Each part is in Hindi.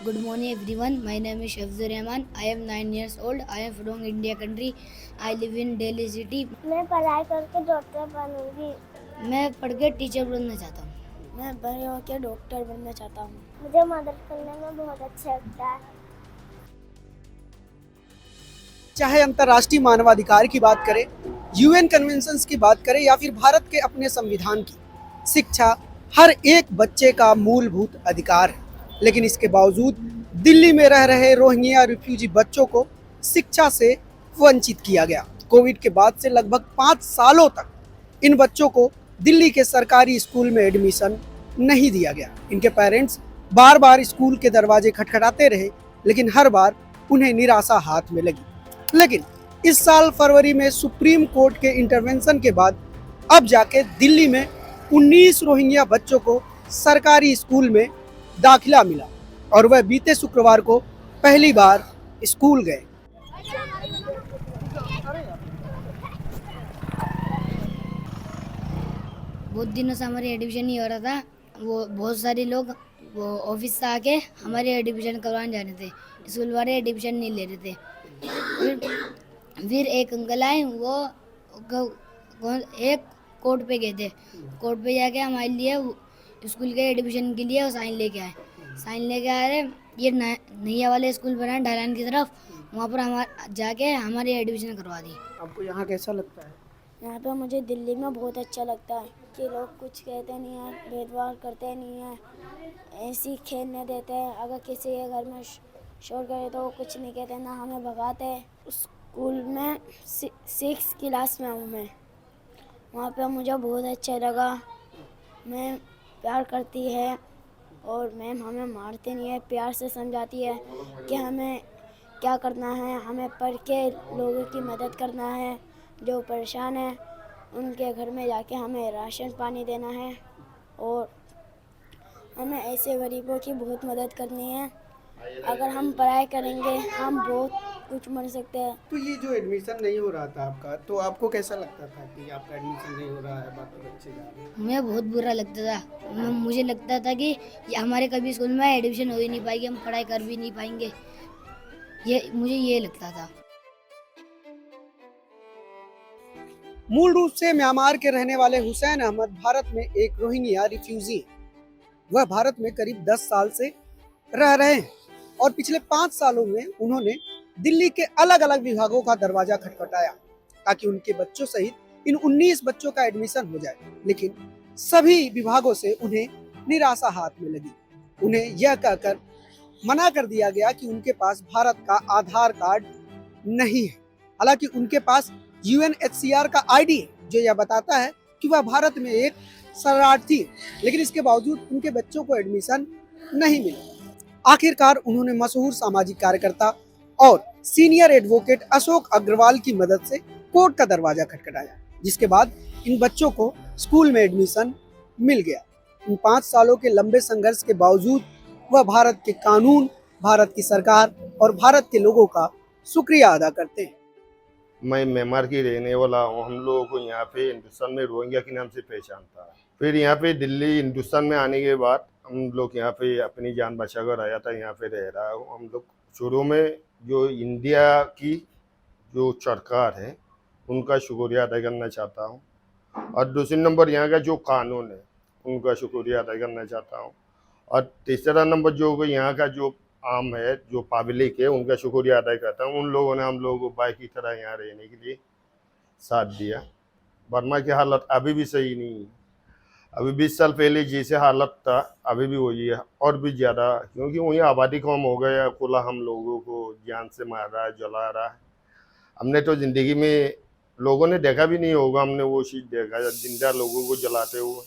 Good morning everyone. My name is Shafzur Rahman. I am 9 years old. I am from India country. I live in Delhi city. मैं पढ़ाई करके डॉक्टर बनूंगी। मैं पढ़ के टीचर बनना चाहता हूँ। मैं बड़े होकर डॉक्टर बनना चाहता हूँ। मुझे मदद करने में बहुत अच्छा लगता है। चाहे अंतर्राष्ट्रीय मानवाधिकार की बात करें, यूएन कन्वेंशंस की बात करें या फिर भारत के अपने संविधान की, शिक्षा हर एक बच्चे का मूलभूत अधिकार है। लेकिन इसके बावजूद दिल्ली में रह रहे रोहिंग्या रिफ्यूजी बच्चों को शिक्षा से वंचित किया गया। कोविड के बाद से लगभग 5 सालों तक इन बच्चों को दिल्ली के सरकारी स्कूल में एडमिशन नहीं दिया गया। इनके पेरेंट्स बार बार स्कूल के दरवाजे खटखटाते रहे, लेकिन हर बार उन्हें निराशा हाथ में लगी। लेकिन इस साल फरवरी में सुप्रीम कोर्ट के इंटरवेंशन के बाद अब जाके दिल्ली में 19 रोहिंग्या बच्चों को सरकारी स्कूल में दाखिला मिला और वह बीते शुक्रवार को पहली बार स्कूल गए। बहुत दिनों से हमारी एडमिशन नहीं हो रहा था। वो बहुत सारे लोग वो ऑफिस से आके हमारे एडमिशन करवाने जा रहे थे। स्कूल वाले एडमिशन नहीं ले रहे थे। फिर एक अंकल आए, वो एक कोर्ट पे गए थे। कोर्ट पे जाके हमारे लिए स्कूल के एडमिशन के लिए साइन लेके आए। साइन लेके आ रहे, ये नैया वाले स्कूल बना है ढलान की तरफ, वहाँ पर हमारे जाके हमारी एडमिशन करवा दी। आपको यहाँ कैसा लगता है? यहाँ पे मुझे दिल्ली में बहुत अच्छा लगता है कि लोग कुछ कहते नहीं हैं, भेदभाव करते नहीं हैं, ऐसी खेलने देते हैं। अगर किसी के घर में शोर करे तो वो कुछ नहीं कहते, ना हमें भगाते हैं। स्कूल में 6 क्लास में हूँ मैं। वहाँ पे मुझे बहुत अच्छा लगा। मैम प्यार करती है और मैम हमें मारती नहीं है, प्यार से समझाती है कि हमें क्या करना है। हमें पढ़ के लोगों की मदद करना है, जो परेशान है उनके घर में जाके हमें राशन पानी देना है और हमें ऐसे गरीबों की बहुत मदद करनी है। अगर हम पढ़ाई करेंगे हम बहुत कुछ बन सकते हैं। तो ये जो एडमिशन नहीं हो रहा था आपका, तो आपको कैसा लगता था कि आपका एडमिशन नहीं हो रहा है, बाकी बच्चे जा रहे हैं? हमें बहुत बुरा लगता था। मुझे लगता था कि हमारे कभी स्कूल में एडमिशन हो ही नहीं पाएगी, हम पढ़ाई कर भी नहीं पाएंगे। मुझे ये लगता था। मूल रूप से म्यांमार के रहने वाले हुसैन अहमद भारत में एक रोहिंग्या रिफ्यूजी हैं। वह भारत में करीब 10 साल से रह रहे हैं और पिछले 5 सालों में उन्होंने दिल्ली के अलग अलग विभागों का दरवाजा खटखटाया ताकि उनके बच्चों सहित इन 19 बच्चों का एडमिशन हो जाए। लेकिन सभी विभागों से उन्हें निराशा हाथ में लगी। उन्हें यह कहकर मना कर दिया गया कि उनके पास भारत का आधार कार्ड नहीं है। हालांकि उनके पास यूएनएचसीआर का आईडी है, जो यह बताता है कि वह भारत में एक शरणार्थी है, लेकिन इसके बावजूद उनके बच्चों को एडमिशन नहीं मिला। आखिरकार उन्होंने मशहूर सामाजिक कार्यकर्ता और सीनियर एडवोकेट अशोक अग्रवाल की मदद से कोर्ट का दरवाजा खटखटाया, जिसके बाद इन बच्चों को स्कूल में एडमिशन मिल गया। इन 5 सालों के लंबे संघर्ष के बावजूद वह भारत के कानून, भारत की सरकार और भारत के लोगों का शुक्रिया अदा करते हैं। मैं म्यांमार की रहने वाला हूँ। हम लोगों को यहाँ पे हिंदुस्तान में रोहिंग्या के नाम से पहचानता है। फिर यहाँ पे दिल्ली हिंदुस्तान में आने के बाद हम लोग यहाँ पे अपनी जान बचाकर आया था, यहाँ पे रह रहा हूँ। हम लोग शुरू में जो इंडिया की जो सरकार है उनका शुक्रिया अदा करना चाहता हूँ, और दूसरे नंबर यहाँ का जो कानून है उनका शुक्रिया अदा करना चाहता हूँ, और तीसरा नंबर जो यहाँ का जो आम है, जो पब्लिक है, उनका शुक्रिया अदा करता हूँ। उन लोगों ने हम लोगों को भाई की तरह यहाँ रहने के लिए साथ दिया। बर्मा की हालत अभी भी सही नहीं है। अभी 20 साल पहले जैसे हालत था अभी भी वही है, और भी ज़्यादा, क्योंकि वहीं आबादी कम हो गया। खुला हम लोगों को जान से मार रहा है, जला रहा है। हमने तो ज़िंदगी में लोगों ने देखा भी नहीं होगा, हमने वो चीज़ देखा जिंदा लोगों को जलाते हुए,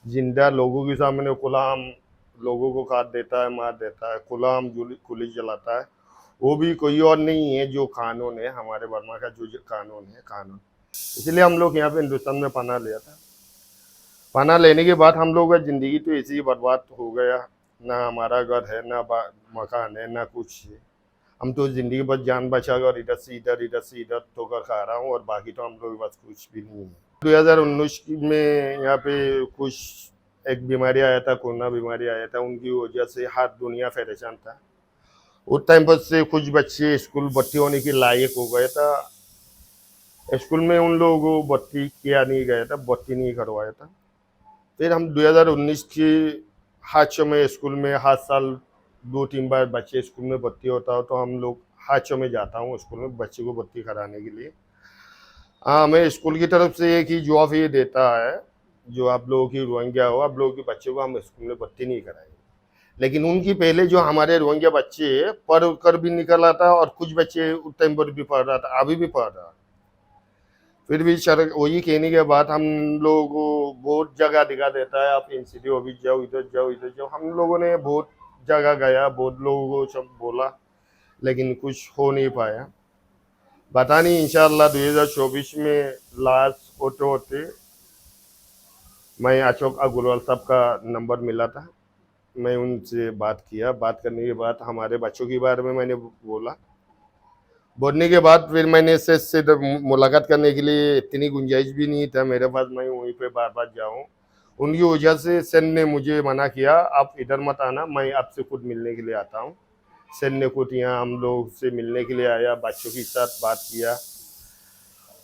जिंदा लोगों के सामने खुला हम लोगों को काट देता है, मार देता है, खुला हम पुलिस जलाता है। वो भी कोई और नहीं है, जो कानून है हमारे बर्मा का, जो कानून है कानून। इसलिए हम लोग यहाँ पे हिंदुस्तान में पनाह लिया था। पनाह लेने के बाद हम लोग का ज़िंदगी तो ऐसे ही बर्बाद हो गया। ना हमारा घर है, ना मकान है, ना कुछ है। हम तो ज़िंदगी बस जान बचा कर इधर से इधर ठोकर खा रहा हूँ, और बाकी तो हम लोग बस कुछ भी नहीं है। 2019 में यहाँ पे कुछ एक बीमारी आया था, कोरोना बीमारी आया था, उनकी वजह से हर दुनिया परेशान था। उस टाइम पर से कुछ बच्चे स्कूल भर्ती होने के लायक हो गए था, स्कूल में उन लोगों को भर्ती किया नहीं गया था, भर्ती नहीं करवाया था। फिर हम 2019 के हादसों में स्कूल में हर साल 2-3 बार बच्चे स्कूल में भर्ती होता हो, तो हम लोग हादसों में जाता हूँ स्कूल में बच्चे को भर्ती कराने के लिए। हाँ, हमें स्कूल की तरफ से एक ही जवाब ये देता है, जो आप लोगों की रोहिंग्या हो, आप लोगों के बच्चे को हम स्कूल में भर्ती नहीं कराएंगे। लेकिन उनकी पहले जो हमारे रोहिंग्या बच्चे पढ़ कर भी निकल आता और कुछ बच्चे उस टाइम पर भी पढ़ रहा था, अभी भी पढ़ रहा। फिर भी सर वही कहने के बाद हम लोगों को बहुत जगह दिखा देता है, आप एनसीडी ऑफिस जाओ, इधर जाओ, इधर जाओ। हम लोगों ने बहुत जगह गया, बहुत लोगों को सब बोला, लेकिन कुछ हो नहीं पाया। पता नहीं, इंशाल्लाह 2024 में लास्ट होते होते मैं अशोक अग्रवाल साहब का नंबर मिला था, मैं उनसे बात किया। बात करने के बाद हमारे बच्चों के बारे में मैंने बोलने के बाद फिर मैंने से मुलाकात करने के लिए इतनी गुंजाइश भी नहीं था मेरे पास, मैं वहीं पे बार बार जाऊं। उनकी वजह से सेन ने मुझे मना किया, आप इधर मत आना, मैं आपसे खुद मिलने के लिए आता हूं। सेन ने खुद यहाँ हम लोग से मिलने के लिए आया, बच्चों के साथ बात किया।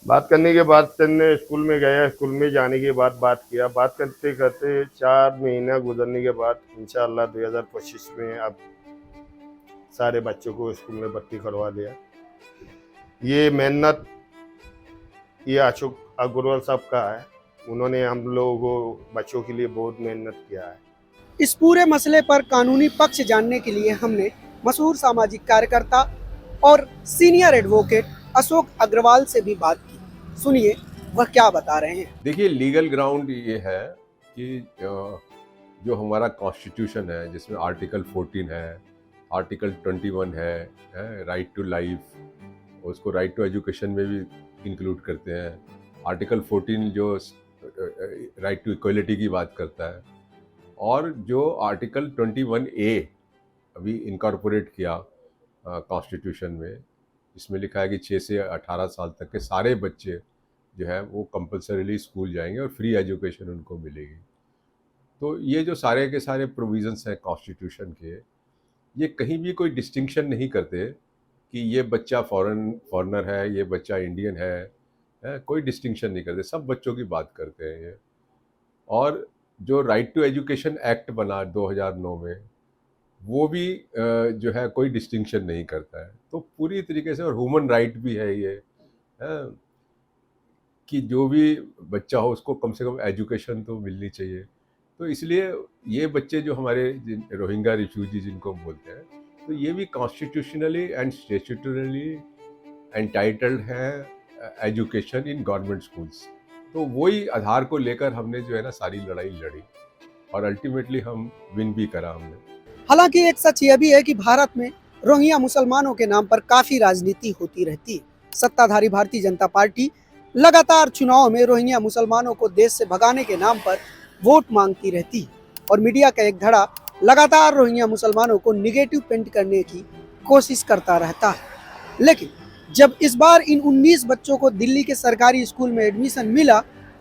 बात करने के बाद सेन ने स्कूल में गया, स्कूल में जाने के बाद बात किया। बात करते करते 4 महीना गुजरने के बाद इंशाल्लाह 2025 में अब सारे बच्चों को स्कूल में भर्ती करवा दिया। ये मेहनत ये अशोक अग्रवाल साहब का है, उन्होंने हम लोगों को बच्चों के लिए बहुत मेहनत किया है। इस पूरे मसले पर कानूनी पक्ष जानने के लिए हमने मशहूर सामाजिक कार्यकर्ता और सीनियर एडवोकेट अशोक अग्रवाल से भी बात की। सुनिए वह क्या बता रहे हैं। देखिए, लीगल ग्राउंड ये है कि जो हमारा कॉन्स्टिट्यूशन है, जिसमें आर्टिकल 14 है, आर्टिकल 21 है राइट टू लाइफ, उसको राइट टू एजुकेशन में भी इंक्लूड करते हैं। आर्टिकल 14 जो राइट टू इक्वलिटी की बात करता है, और जो आर्टिकल 21A अभी इनकॉर्पोरेट किया कॉन्स्टिट्यूशन में, इसमें लिखा है कि 6 से 18 साल तक के सारे बच्चे जो है वो कंपलसरीली स्कूल जाएंगे और फ्री एजुकेशन उनको मिलेगी। तो ये जो सारे के सारे प्रोविजंस हैं कॉन्स्टिट्यूशन के, ये कहीं भी कोई डिस्टिंक्शन नहीं करते कि ये बच्चा फॉरेनर है, ये बच्चा इंडियन है, कोई डिस्टिंक्शन नहीं करते, सब बच्चों की बात करते हैं ये। और जो राइट टू एजुकेशन एक्ट बना 2009 में, वो भी जो है कोई डिस्टिंक्शन नहीं करता है। तो पूरी तरीके से, और ह्यूमन राइट भी है ये, कि जो भी बच्चा हो उसको कम से कम एजुकेशन तो मिलनी चाहिए। तो इसलिए ये बच्चे जो हमारे रोहिंग्या रिफ्यूजी जिनको बोलते हैं, तो ये भी कॉन्स्टिट्यूशनली एंड स्टैट्यूटरली एंटाइटल्ड हैं एजुकेशन इन गवर्नमेंट स्कूल्स। तो वही आधार को लेकर हमने जो है ना सारी लड़ाई लड़ी, और अल्टीमेटली हम विन भी करा हमने। हालांकि एक सच यह भी है कि भारत में रोहिंग्या मुसलमानों के नाम पर काफी राजनीति होती रहती है। सत्ताधारी भारतीय जनता पार्टी लगातार चुनाव में रोहिंग्या मुसलमानों को देश से भगाने के नाम पर वोट मांगती रहती है, और मीडिया का एक धड़ा लगातार रोहिंग्या मुसलमानों को निगेटिव पेंट करने की कोशिश करता रहता है। लेकिन जब इस बार इन 19 बच्चों को दिल्ली के सरकारी स्कूल में एडमिशन मिला,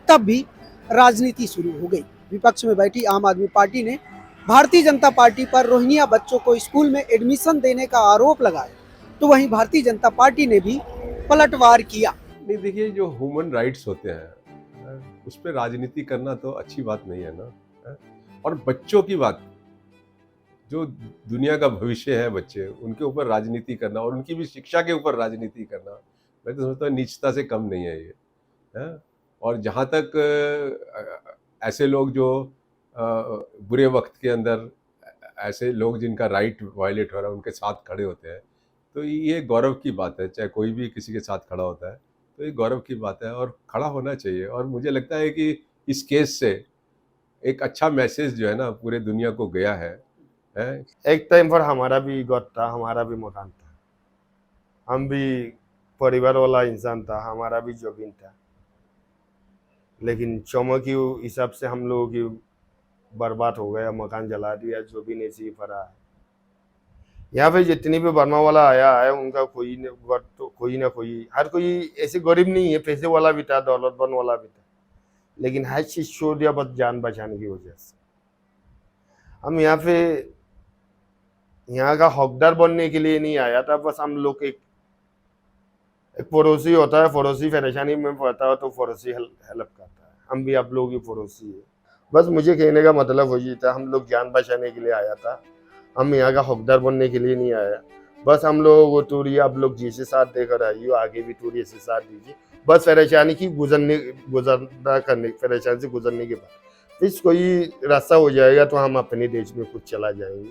तब भी राजनीति शुरू हो गई। विपक्ष में बैठी आम आदमी पार्टी ने भारतीय जनता पार्टी पर रोहिंग्या बच्चों को स्कूल में एडमिशन देने का आरोप लगाया, तो वहीं भारतीय जनता पार्टी ने भी पलटवार किया। नहीं, देखिए, जो ह्यूमन राइट्स होते हैं उस पर राजनीति करना तो अच्छी बात नहीं है ना। और बच्चों की बात, जो दुनिया का भविष्य है बच्चे, उनके ऊपर राजनीति करना और उनकी भी शिक्षा के ऊपर राजनीति करना, मैं तो समझता हूँ नीचता से कम नहीं है ये। और जहाँ तक ऐसे लोग जो बुरे वक्त के अंदर ऐसे लोग जिनका राइट वायलेट हो रहा है उनके साथ खड़े होते हैं, तो ये गौरव की बात है। चाहे कोई भी किसी के साथ खड़ा होता है तो ये गौरव की बात है, और खड़ा होना चाहिए। और मुझे लगता है कि इस केस से एक अच्छा मैसेज जो है ना पूरे दुनिया को गया है। एक टाइम पर हमारा भी घर था, हमारा भी मकान था, हम भी परिवार वाला इंसान था, हमारा भी जमीन था, लेकिन चौमो की हिसाब से हम लोगों की बर्बाद हो गया, मकान जला दिया, जो भी नहीं पड़ा है। यहाँ पे जितनी भी बर्मा वाला आया है उनका कोई ना कोई, हर कोई ऐसे गरीब नहीं है, पैसे वाला भी था, दौलतमंद वाला भी था, लेकिन हर चीज छोड़ दिया बस जान बचाने की वजह से। हम यहाँ पे यहाँ का हकदार बनने के लिए नहीं आया था, बस हम लोग एक पड़ोसी होता है, पड़ोसी परेशानी में पड़ता है तो पड़ोसी हेल्प करता है, हम भी आप लोगों की पड़ोसी है। बस मुझे कहने का मतलब वही था, हम लोग जान बचाने के लिए आया था, हम यहाँ का हकदार बनने के लिए नहीं आया। बस हम लोग वो टूरी आप लोग जिसे साथ देकर आइए, आगे भी टूरी से साथ दीजिए, बस परेशानी की परेशानी से गुजरने के बाद इस कोई रास्ता हो जाएगा तो हम अपने देश में खुद चला जाएंगे।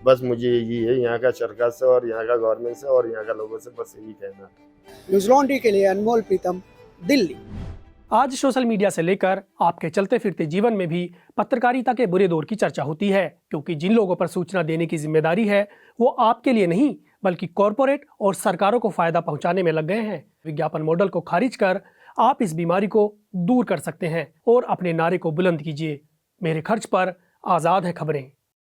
बस मुझे यही है यहाँ का सरकार से और यहाँ का गवर्नमेंट से और यहाँ का लोगों से बस यही कहना था। न्यूज़ लॉन्ड्री के लिए अनमोल प्रीतम, दिल्ली। आज सोशल मीडिया से लेकर आपके चलते फिरते जीवन में भी पत्रकारिता के बुरे दौर की चर्चा होती है, क्योंकि जिन लोगों पर सूचना देने की जिम्मेदारी है वो आपके लिए नहीं बल्कि कॉरपोरेट और सरकारों को फायदा पहुंचाने में लग गए हैं। विज्ञापन मॉडल को खारिज कर आप इस बीमारी को दूर कर सकते हैं और अपने नारे को बुलंद कीजिए। मेरे खर्च पर आज़ाद है खबरें।